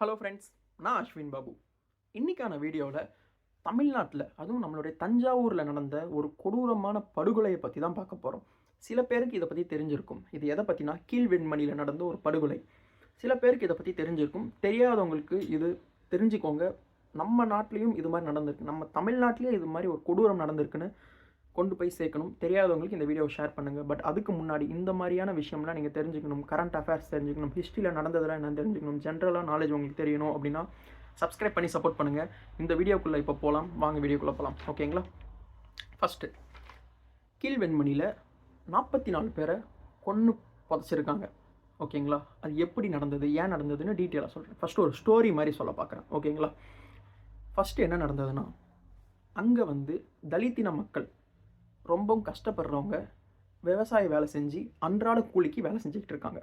Hello friends, நான் அஸ்வின் பாபு. இன்றைக்கான வீடியோவில் தமிழ்நாட்டில், அதுவும் நம்மளுடைய தஞ்சாவூரில் நடந்த ஒரு கொடூரமான படுகொலையை பற்றி தான் பார்க்க போகிறோம். சில பேருக்கு இதை பற்றி தெரிஞ்சிருக்கும். இது எதை பற்றினா கீழ்வெண்மணியில் நடந்த ஒரு படுகொலை. சில பேருக்கு இதை பற்றி தெரிஞ்சிருக்கும். தெரியாதவங்களுக்கு இது தெரிஞ்சுக்கோங்க. நம்ம நாட்டிலையும் இது மாதிரி நடந்திருக்கு. நம்ம தமிழ்நாட்டிலேயே இது மாதிரி ஒரு கொடூரம் நடந்திருக்குன்னு கொண்டு போய் சேர்க்கணும். தெரியாதவங்களுக்கு இந்த வீடியோவை ஷேர் பண்ணுங்கள். பட் அதுக்கு முன்னாடி இந்த மாதிரியான விஷயம்லாம் நீங்கள் தெரிஞ்சுக்கணும். கரண்ட் அஃபேர்ஸ் தெரிஞ்சுக்கணும், ஹிஸ்ட்ரியில் நடந்ததெல்லாம் என்னன்னு தெரிஞ்சுக்கணும், ஜென்ரலாக நாலேஜ் உங்களுக்கு தெரியணும் அப்படின்னா சப்ஸ்கிரைப் பண்ணி சப்போர்ட் பண்ணுங்கள். இந்த வீடியோக்குள்ளே இப்போ போகலாம். வாங்க வீடியோக்குள்ளே போகலாம். ஓகேங்களா? ஃபஸ்ட்டு, கீழ்வெண்மணியில் 44 பேரை கொன்று புதைச்சிருக்காங்க. ஓகேங்களா? அது எப்படி நடந்தது, ஏன் நடந்ததுன்னு டீட்டெயிலாக சொல்கிறேன். ஃபஸ்ட்டு ஒரு ஸ்டோரி மாதிரி சொல்ல பார்க்குறேன். ஓகேங்களா? ஃபஸ்ட்டு என்ன நடந்ததுன்னா, அங்கே தலித்தின மக்கள் ரொம்பவும் கஷ்டப்படுறவங்க விவசாய வேலை செஞ்சு அன்றாட கூலிக்கு வேலை செஞ்சுக்கிட்டு இருக்காங்க.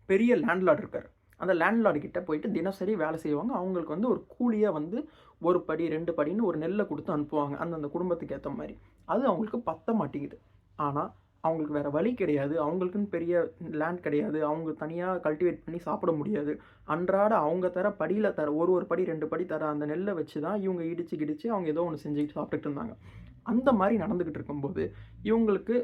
பெரிய லேண்ட்லார்டு இருக்கார். அந்த லேண்ட்லார்டு கிட்ட போயிட்டு தினசரி வேலை செய்வாங்க. அவங்களுக்கு ஒரு கூலியாக ஒரு படி 2 படின்னு ஒரு நெல்லை கொடுத்து அனுப்புவாங்க, அந்தந்த குடும்பத்துக்கு ஏற்ற மாதிரி. அது அவங்களுக்கு பத்த மாட்டேங்குது. ஆனால் அவங்களுக்கு வேறு வழி கிடையாது. அவங்களுக்குன்னு பெரிய லேண்ட் கிடையாது. அவங்க தனியாக கல்டிவேட் பண்ணி சாப்பிட முடியாது. அன்றாட அவங்க தர படியில் தர ஒரு படி 2 படி தர அந்த நெல்லை வச்சு தான் இவங்க இடிச்சு அவங்க ஏதோ ஒன்று செஞ்சுக்கிட்டு சாப்பிட்டுட்டு இருந்தாங்க. அந்த மாதிரி நடந்துக்கிட்டு இருக்கும்போது இவங்களுக்கு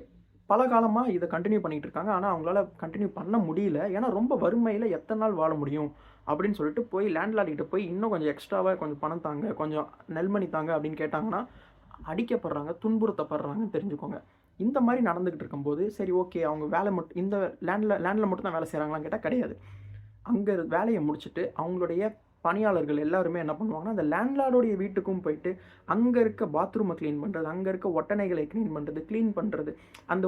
பல காலமாக இதை கண்டினியூ பண்ணிகிட்டு இருக்காங்க. ஆனால் அவங்களால கண்டினியூ பண்ண முடியல. ஏன்னா ரொம்ப வறுமையில் எத்தனை நாள் வாழ முடியும் அப்படின்னு சொல்லிட்டு போய் லேண்ட்லார்டிகிட்ட போய் இன்னும் கொஞ்சம் எக்ஸ்ட்ராவாக கொஞ்சம் பணம் தாங்க, கொஞ்சம் நெல்மணி தாங்க அப்படின்னு கேட்டாங்கன்னா அடிக்கப்படுறாங்க, துன்புறுத்தப்படுறாங்கன்னு தெரிஞ்சுக்கோங்க. இந்த மாதிரி நடந்துக்கிட்டு இருக்கும்போது சரி ஓகே, அவங்க வேலை மட்டும் இந்த லேண்டில் மட்டும் தான் வேலை செய்கிறாங்களான்னு கேட்டால் கிடையாது. அங்கே வேலையை முடிச்சுட்டு அவங்களுடைய பணியாளர்கள் எல்லாருமே என்ன பண்ணுவாங்கன்னா, அந்த லேண்ட்லார்டோடைய வீட்டுக்கும் போயிட்டு அங்கே இருக்க பாத்ரூமை க்ளீன் பண்ணுறது, அங்கே இருக்க ஒட்டணைகளை க்ளீன் பண்ணுறது, அந்த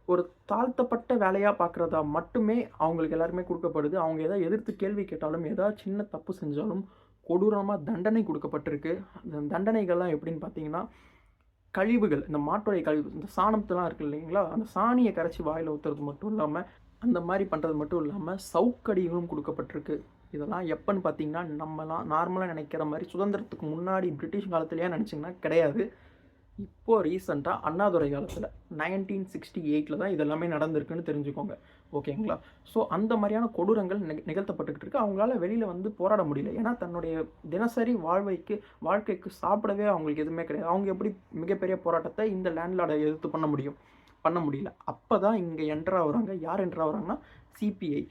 ஒரு தாழ்த்தப்பட்ட வேலையாக பார்க்குறதா மட்டுமே அவங்களுக்கு எல்லாருமே கொடுக்கப்படுது. அவங்க எதாவது எதிர்த்து கேள்வி கேட்டாலும், ஏதாவது சின்ன தப்பு செஞ்சாலும் கொடூரமாக தண்டனை கொடுக்கப்பட்டிருக்கு. அந்த தண்டனைகள்லாம் எப்படின்னு பார்த்தீங்கன்னா, கழிவுகள், இந்த மாட்டுடைய கழிவு, இந்த சாணத்தெல்லாம் இருக்குது இல்லைங்களா, அந்த சாணியை கரைச்சி வாயில் ஊற்றுறது மட்டும் இல்லாமல், அந்த மாதிரி பண்ணுறது மட்டும் இல்லாமல் சவுக்கடிகளும் கொடுக்கப்பட்டிருக்கு. இதெல்லாம் எப்போன்னு பார்த்தீங்கன்னா, நம்மலாம் நார்மலாக நினைக்கிற மாதிரி சுதந்திரத்துக்கு முன்னாடி பிரிட்டிஷ் காலத்துலேயே நினச்சிங்கன்னா கிடையாது. இப்போது ரீசெண்டாக அண்ணாதுரை காலத்தில் 1968 தான் இதெல்லாமே நடந்திருக்குன்னு தெரிஞ்சுக்கோங்க. ஓகேங்களா? ஸோ அந்த மாதிரியான கொடூரங்கள் நிகழ்த்தப்பட்டுக்கிட்டு இருக்கு. அவங்களால வெளியில் போராட முடியல. ஏன்னா தன்னுடைய தினசரி வாழ்க்கைக்கு சாப்பிடவே அவங்களுக்கு எதுவுமே கிடையாது. அவங்க எப்படி மிகப்பெரிய போராட்டத்தை இந்த லேண்ட்லார்டை எதிர்த்து பண்ண முடியல. அப்போ தான் இங்கே என்ட்ரு ஆகுறாங்க. யார் என்ட்ரு ஆகுறாங்கன்னா, சிபிஐ.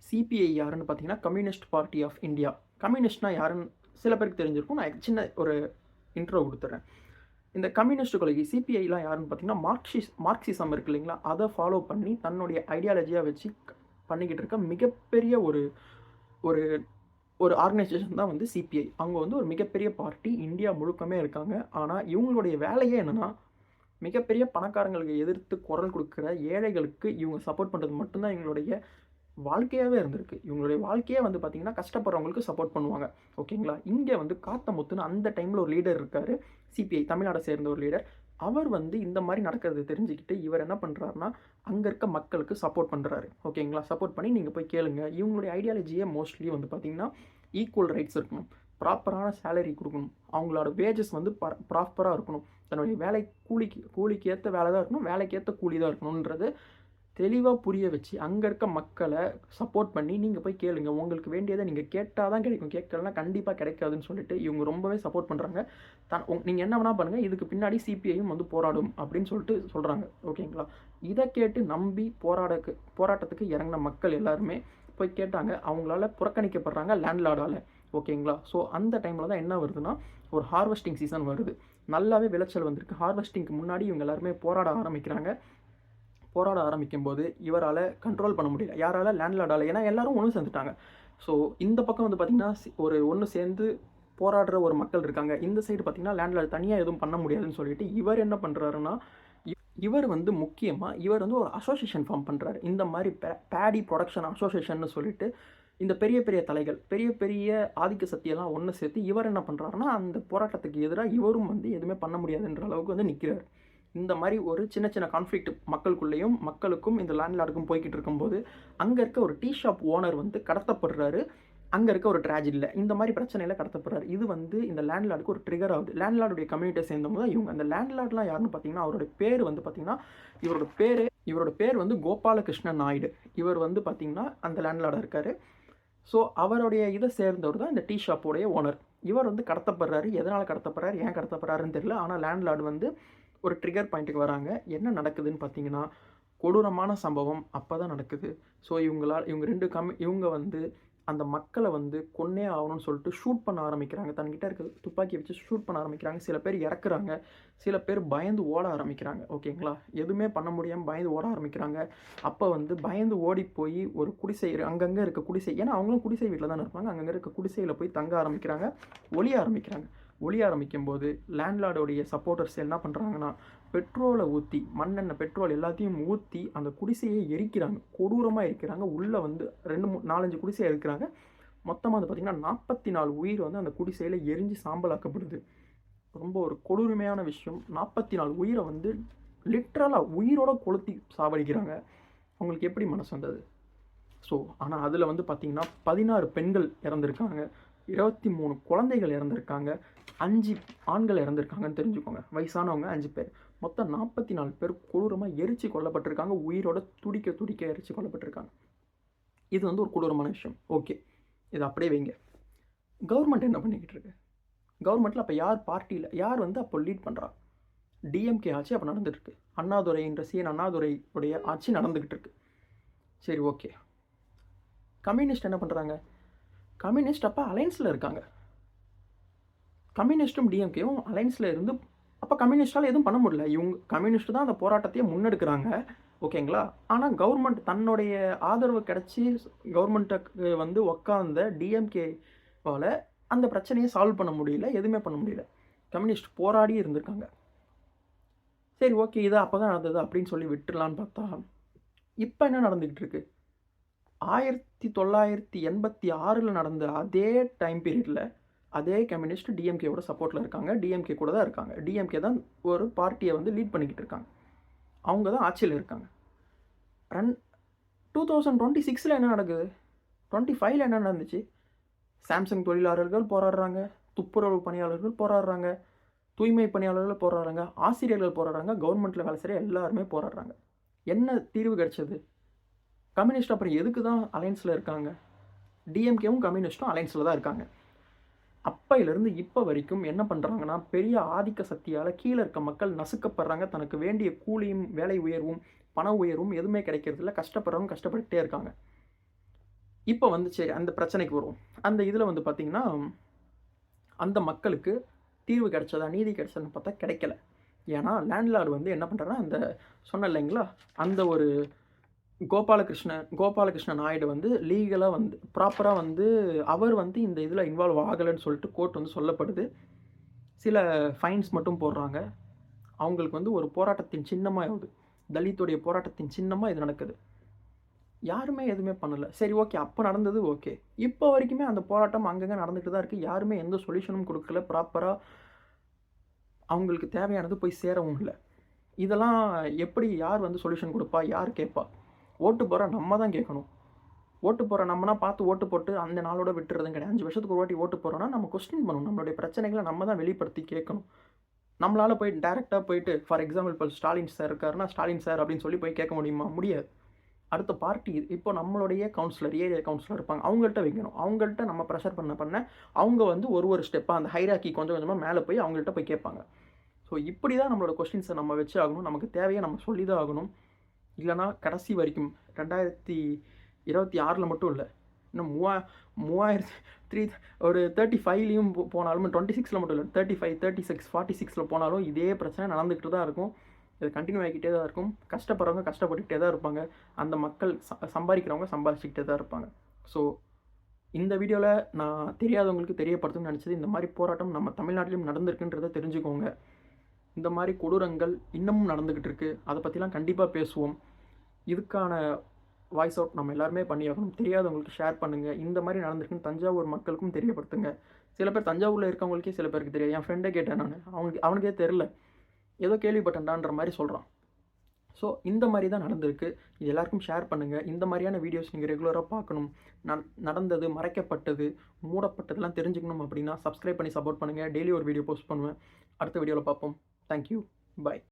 சிபிஐ யாருன்னு பார்த்தீங்கன்னா, கம்யூனிஸ்ட் பார்ட்டி ஆஃப் இந்தியா. கம்யூனிஸ்ட்னா யாருன்னு சில பேருக்கு தெரிஞ்சிருக்கும். நான் சின்ன ஒரு இன்ட்ரோ கொடுத்துட்றேன். இந்த கம்யூனிஸ்ட் கொள்கை சிபிஐலாம் யாருன்னு பார்த்தீங்கன்னா, மார்க்சிசம் இருக்கு இல்லைங்களா, அதை ஃபாலோ பண்ணி தன்னுடைய ஐடியாலஜியாக வச்சு பண்ணிக்கிட்டு இருக்க மிகப்பெரிய ஒரு ஒரு ஆர்கனைசேஷன் தான் சிபிஐ. அவங்க ஒரு மிகப்பெரிய பார்ட்டி, இந்தியா முழுக்கமே இருக்காங்க. ஆனால் இவங்களுடைய வேலையே என்னென்னா, மிகப்பெரிய பணக்காரங்களுக்கு எதிர்த்து குரல் கொடுக்குற ஏழைகளுக்கு இவங்க சப்போர்ட் பண்ணுறது மட்டும்தான் இவங்களுடைய வாழ்க்கையாகவே இருந்திருக்கு. இவங்களுடைய வாழ்க்கையே பார்த்திங்கன்னா, கஷ்டப்படுறவங்களுக்கு சப்போர்ட் பண்ணுவாங்க. ஓகேங்களா? இங்கே காத்தமுத்துன்னு அந்த டைமில் ஒரு லீடர் இருக்கார், சிபிஐ தமிழ்நாடை சேர்ந்த ஒரு லீடர். அவர் இந்த மாதிரி நடக்கிறது தெரிஞ்சுக்கிட்டு இவர் என்ன பண்ணுறாருனா, அங்கே இருக்க மக்களுக்கு சப்போர்ட் பண்ணுறாரு. ஓகேங்களா? சப்போர்ட் பண்ணி நீங்கள் போய் கேளுங்க. இவங்களுடைய ஐடியாலஜியே மோஸ்ட்லி பார்த்திங்கன்னா, ஈக்குவல் ரைட்ஸ் இருக்கணும், ப்ராப்பரான சேலரி கொடுக்கணும், அவங்களோட வேஜஸ் ப்ராப்பராக இருக்கணும், தன்னுடைய கூலிக்கு ஏற்ற வேலை தான் இருக்கணும், வேலைக்கு ஏற்ற கூலி தான் இருக்கணுன்றது தெளிவாக புரிய வச்சு அங்கே இருக்க மக்களை சப்போர்ட் பண்ணி நீங்கள் போய் கேளுங்க. உங்களுக்கு வேண்டியதை நீங்கள் கேட்டால் தான் கிடைக்கும், கேட்கலன்னா கண்டிப்பாக கிடைக்காதுன்னு சொல்லிட்டு இவங்க ரொம்பவே சப்போர்ட் பண்ணுறாங்க. நீங்கள் என்ன வேணால் பண்ணுங்கள், இதுக்கு பின்னாடி சிபிஐயும் போராடும் அப்படின்னு சொல்கிறாங்க. ஓகேங்களா? இதை கேட்டு நம்பி போராட்டத்துக்கு இறங்கின மக்கள் எல்லாருமே போய் கேட்டாங்க. அவங்களால புறக்கணிக்கப்படுறாங்க லேண்ட்லார்டால். ஓகேங்களா? ஸோ அந்த டைமில் தான் என்ன வருதுன்னா, ஒரு ஹார்வெஸ்டிங் சீசன் வருது. நல்லாவே விளைச்சல் வந்திருக்கு. ஹார்வெஸ்டிங்க்கு முன்னாடி இவங்க எல்லாருமே போராட ஆரம்பிக்கும் போது இவரால் கண்ட்ரோல் பண்ண முடியல. யாரால்? லேண்ட்லார்டால். ஏன்னா எல்லாரும் ஒன்று சேர்ந்துட்டாங்க. ஸோ இந்த பக்கம் பார்த்திங்கன்னா ஒன்று சேர்ந்து போராடுற ஒரு மக்கள் இருக்காங்க. இந்த சைடு பார்த்திங்கன்னா லேண்ட்லார்டு தனியாக எதுவும் பண்ண முடியாதுன்னு சொல்லிட்டு இவர் என்ன பண்ணுறாருன்னா, இவர் முக்கியமாக ஒரு அசோசியேஷன் ஃபார்ம் பண்ணுறாரு. இந்த மாதிரி பேடி ப்ரொடக்ஷன் அசோசியேஷன் சொல்லிட்டு இந்த பெரிய பெரிய தலைகள், பெரிய பெரிய ஆதிக்க சக்தியெல்லாம் ஒன்று சேர்த்து இவர் என்ன பண்ணுறாருன்னா, அந்த போராட்டத்துக்கு எதிராக இவரும் எதுவுமே பண்ண முடியாதுன்ற அளவுக்கு நிற்கிறார். இந்த மாதிரி ஒரு சின்ன சின்ன கான்ஃப்ளிக்ட் மக்களுக்கும் இந்த லேண்ட்லார்டுக்கும் போய்கிட்டு இருக்கும்போது அங்கே இருக்க ஒரு டீ ஷாப் ஓனர் கடத்தப்படுறாரு. அங்கே இருக்க ஒரு ட்ராஜடியில் இந்த மாதிரி பிரச்சனையில் கடத்தப்படுறாரு. இது இந்த லேண்ட்லார்டுக்கு ஒரு ட்ரிகர் ஆகுது. லேண்ட்லார்டுடைய கம்யூனிட்டியை சேர்ந்தவங்க தான் இவங்க. அந்த லேண்ட்லார்ட்லாம் யாருன்னு பார்த்தீங்கன்னா, அவரோட பேர் பார்த்தீங்கன்னா, இவரோட பேர் கோபாலகிருஷ்ண நாயுடு. இவர் பார்த்தீங்கன்னா அந்த லேண்ட்லார்டாக இருக்கார். ஸோ அவருடைய இதை சேர்ந்தவர் தான் இந்த டீ ஷாப்போடைய ஓனர். இவர் வந்து கடத்தப்படுறாரு. எதனால் கடத்தப்படுறாரு, ஏன் கடத்தப்படுறாருன்னு தெரியல. ஆனால் லேண்ட்லார்டு வந்து ஒரு ட்ரிகர் பாயிண்ட்டுக்கு வராங்க. என்ன நடக்குதுன்னு பார்த்தீங்கன்னா, கொடூரமான சம்பவம் அப்போ தான் நடக்குது. ஸோ இவங்க வந்து அந்த மக்களை வந்து கொன்னே ஆகணும்னு சொல்லிட்டு ஷூட் பண்ண ஆரம்பிக்கிறாங்க. தன்கிட்ட இருக்க துப்பாக்கி வச்சு ஷூட் பண்ண ஆரம்பிக்கிறாங்க. சில பேர் இறக்குறாங்க, சில பேர் பயந்து ஓட ஆரம்பிக்கிறாங்க. ஓகேங்களா, எதுவுமே பண்ண முடியாமல் பயந்து ஓட ஆரம்பிக்கிறாங்க. அப்போ வந்து பயந்து ஓடி போய் ஒரு குடிசை, அங்கங்கே இருக்க குடிசை, ஏன்னா அவங்களும் குடிசை வீட்டில் தானே இருப்பாங்க, அங்கங்கே இருக்க குடிசையில் போய் தங்க ஆரம்பிக்கிறாங்க, ஒளிய ஆரம்பிக்கும் போது லேண்ட்லார்டோடைய சப்போர்ட்டர்ஸ் என்ன பண்ணுறாங்கன்னா, பெட்ரோலை ஊற்றி, மண்ணெண்ணெய், பெட்ரோல் எல்லாத்தையும் ஊற்றி அந்த குடிசையை எரிக்கிறாங்க. கொடூரமாக எரிக்கிறாங்க. உள்ளே வந்து 4-5 குடிசையை எரிக்கிறாங்க. மொத்தமாக வந்து பார்த்திங்கன்னா 44 உயிர் வந்து அந்த குடிசையில் எரிஞ்சு சாம்பலாக்கப்படுது. ரொம்ப ஒரு கொடூரமையான விஷயம். 44 உயிரை வந்து லிட்ரலாக உயிரோட கொளுத்தி சாவடிக்கிறாங்க. அவங்களுக்கு எப்படி மனசு வந்தது? ஸோ ஆனால் அதில் வந்து பார்த்திங்கன்னா 16 பெண்கள் இறந்துருக்காங்க, 23 குழந்தைகள் இறந்துருக்காங்க, 5 ஆண்கள் இறந்துருக்காங்கன்னு தெரிஞ்சுக்கோங்க. வயசானவங்க 5 பேர். மொத்தம் 44 பேர் கொடூரமாக எரிச்சு கொல்லப்பட்டிருக்காங்க. உயிரோட துடிக்க எரிச்சு கொல்லப்பட்டிருக்காங்க. இது வந்து ஒரு கொடூரமான விஷயம். ஓகே, இது அப்படியே வைங்க. கவர்மெண்ட் என்ன பண்ணிக்கிட்டு இருக்கு? கவர்மெண்ட்டில் அப்போ யார் வந்து அப்போ லீட் பண்ணுறா? டிஎம்கே ஆட்சி அப்போ நடந்துகிட்ருக்கு. அண்ணாதுரையுடைய ஆட்சி நடந்துக்கிட்டு இருக்கு. சரி, ஓகே. கம்யூனிஸ்ட் என்ன பண்ணுறாங்க? கம்யூனிஸ்ட் அப்போ அலைன்ஸில் இருக்காங்க. கம்யூனிஸ்ட்டும் டிஎம்கேவும் அலைன்ஸில் இருந்து அப்போ கம்யூனிஸ்டால் எதுவும் பண்ண முடியல. கம்யூனிஸ்ட் தான் அந்த போராட்டத்தையே முன்னெடுக்கிறாங்க. ஓகேங்களா, ஆனால் கவர்மெண்ட் தன்னுடைய ஆதரவு கிடச்சி கவர்மெண்ட்டுக்கு வந்து உக்காந்த டிஎம்கேவால் அந்த பிரச்சனையை சால்வ் பண்ண முடியல, எதுவுமே பண்ண முடியல. கம்யூனிஸ்ட் போராடி இருந்திருக்காங்க. சரி, ஓகே, இது அப்போ தான் நடந்தது அப்படின்னு சொல்லி விட்டுடலான்னு பார்த்தா, இப்போ என்ன நடந்துக்கிட்டு இருக்கு? 1986 நடந்த அதே டைம் பீரியடில் அதே கம்யூனிஸ்ட் டிஎம்கேவோட சப்போர்ட்டில் இருக்காங்க, டிஎம்கே கூட தான் இருக்காங்க. டிஎம்கே தான் ஒரு பார்ட்டியை வந்து லீட் பண்ணிக்கிட்டு இருக்காங்க. அவங்க தான் ஆட்சியில் இருக்காங்க. 2026 என்ன நடக்குது? 25 என்ன நடந்துச்சு? சாம்சங் தொழிலாளர்கள் போராடுறாங்க, துப்புரவு பணியாளர்கள் போராடுறாங்க, தூய்மை பணியாளர்கள் போராடுறாங்க, ஆசிரியர்கள் போராடுறாங்க, கவர்மெண்ட்டில் வேலை செய்கிற எல்லாருமே போராடுறாங்க. என்ன தீர்வு கிடைச்சது? கம்யூனிஸ்ட் அப்புறம் எதுக்கு தான் அலைன்ஸில் இருக்காங்க? டிஎம்கேவும் கம்யூனிஸ்ட்டும் அலைன்ஸில் தான் இருக்காங்க. அப்பையிலேருந்து இப்போ வரைக்கும் என்ன பண்ணுறாங்கன்னா, பெரிய ஆதிக்க சக்தியால் கீழே இருக்க மக்கள் நசுக்கப்படுறாங்க. தனக்கு வேண்டிய கூலியும் வேலை உயர்வும் பண உயர்வும் எதுவுமே கிடைக்கிறதில்ல. கஷ்டப்படுறவங்க கஷ்டப்பட்டுகிட்டே இருக்காங்க. இப்போ வந்து சரி, அந்த பிரச்சனைக்கு வருவோம். அந்த இதில் வந்து பார்த்திங்கன்னா, அந்த மக்களுக்கு தீர்வு கிடைச்சதா, நீதி கிடைச்சதுன்னு பார்த்தா கிடைக்கல. ஏன்னா லேண்ட்லார்டு வந்து என்ன பண்ணுறாருன்னா, அந்த சொன்ன இல்லைங்களா, அந்த ஒரு கோபாலகிருஷ்ண நாயுடு வந்து லீகலாக வந்து ப்ராப்பராக வந்து அவர் வந்து இந்த இதில் இன்வால்வ் ஆகலைன்னு சொல்லிட்டு கோர்ட் வந்து சொல்லப்படுது. சில ஃபைன்ஸ் மட்டும் போடுறாங்க. அவங்களுக்கு வந்து ஒரு போராட்டத்தின் சின்னமாக தலித்துடைய போராட்டத்தின் சின்னமாக இது நடக்குது. யாருமே எதுவுமே பண்ணலை. சரி, ஓகே, அப்போ நடந்தது ஓகே. இப்போ வரைக்குமே அந்த போராட்டம் அங்கங்கே நடந்துகிட்டு தான் இருக்குது. யாருமே எந்த சொல்யூஷனும் கொடுக்கல. ப்ராப்பராக அவங்களுக்கு தேவையானது போய் சேரவும் இல்லை. இதெல்லாம் எப்படி யார் வந்து சொல்யூஷன் கொடுப்பா, யார் கேட்பா? ஓட்டு போகிற நம்ம தான் கேட்கணும். ஓட்டு போகிற நம்மனா பார்த்து ஓட்டு போட்டு அந்த நாளோட விட்டுறதும் கிடையாது. 5 வருஷத்துக்கு ஒரு வாட்டி ஓட்டு போகிறோன்னா நம்ம கொஸ்டின் பண்ணணும். நம்மளுடைய பிரச்சனைகளை நம்ம தான் வெளிப்படுத்தி கேட்கணும். நம்மளால் போய் டேரெக்டாக போயிட்டு, ஃபார் எக்ஸாம்பிள் இப்போ ஸ்டாலின் சார் இருக்காருன்னா, ஸ்டாலின் சார் அப்படின்னு சொல்லி போய் கேட்க முடியுமா? முடியாது. அடுத்த பார்ட்டி இப்போ நம்மளுடைய கவுன்சிலர், ஏரியா கவுன்சிலர் இருப்பாங்க, அவங்கள்ட்ட வைக்கணும். அவங்கள்ட்ட நம்ம ப்ரெஷர் பண்ண அவங்க வந்து ஒரு ஸ்டெப்பாக அந்த ஹைராக்கி கொஞ்சம் கொஞ்சமாக மேலே போய் அவங்கள்ட்ட போய் கேட்பாங்க. ஸோ இப்படி தான் நம்மளோட கொஸ்டின்ஸை நம்ம வச்சு ஆகணும். நமக்கு தேவையை நம்ம சொல்லி தான் ஆகணும். இல்லைனா கடைசி வரைக்கும் 2026 மட்டும் இல்லை, இன்னும் 3000 ஒரு 35லையும் போனாலும், 26 மட்டும் இல்லை, 35, 36, 46 போனாலும் இதே பிரச்சனை நடந்துக்கிட்டு தான் இருக்கும். இது கண்டினியூ ஆகிக்கிட்டே தான் இருக்கும். கஷ்டப்படுறவங்க கஷ்டப்பட்டுக்கிட்டே தான் இருப்பாங்க. அந்த மக்கள் சம்பாதிக்கிறவங்க சம்பாதிச்சுக்கிட்டே தான் இருப்பாங்க. ஸோ இந்த வீடியோவில் நான் தெரியாதவங்களுக்கு தெரியப்படுத்தணும்னு நினச்சது, இந்த மாதிரி போராட்டம் நம்ம தமிழ்நாட்டிலையும் நடந்திருக்குன்றதை தெரிஞ்சுக்கோங்க. இந்த மாதிரி கொடூரங்கள் இன்னமும் நடந்துக்கிட்டு இருக்குது. அதை பற்றிலாம் கண்டிப்பாக பேசுவோம். இதுக்கான வாய்ஸ் அவுட் நம்ம எல்லாருமே பண்ணியாகணும். தெரியாதவங்களுக்கு ஷேர் பண்ணுங்கள். இந்த மாதிரி நடந்திருக்குன்னு தஞ்சாவூர் மக்களுக்கும் தெரியப்படுத்துங்க. சில பேர் தஞ்சாவூரில் இருக்கவங்களுக்கே சில பேருக்கு தெரியாது. என் ஃப்ரெண்டே கேட்டேன் நான், அவனுக்கே தெரில, ஏதோ கேள்விப்பட்டேன்டான்ற மாதிரி சொல்கிறான். ஸோ இந்த மாதிரி தான் நடந்திருக்கு. இது எல்லாருக்கும் ஷேர் பண்ணுங்கள். இந்த மாதிரியான வீடியோஸ் நீங்கள் ரெகுலராக பார்க்கணும். நடந்தது, மறைக்கப்பட்டது, மூடப்பட்டதெல்லாம் தெரிஞ்சுக்கணும் அப்படின்னா சப்ஸ்கிரைப் பண்ணி சப்போர்ட் பண்ணுங்கள். டெய்லி ஒரு வீடியோ போஸ்ட் பண்ணுவேன். அடுத்த வீடியோவில் பார்ப்போம். தேங்க்யூ. பாய்.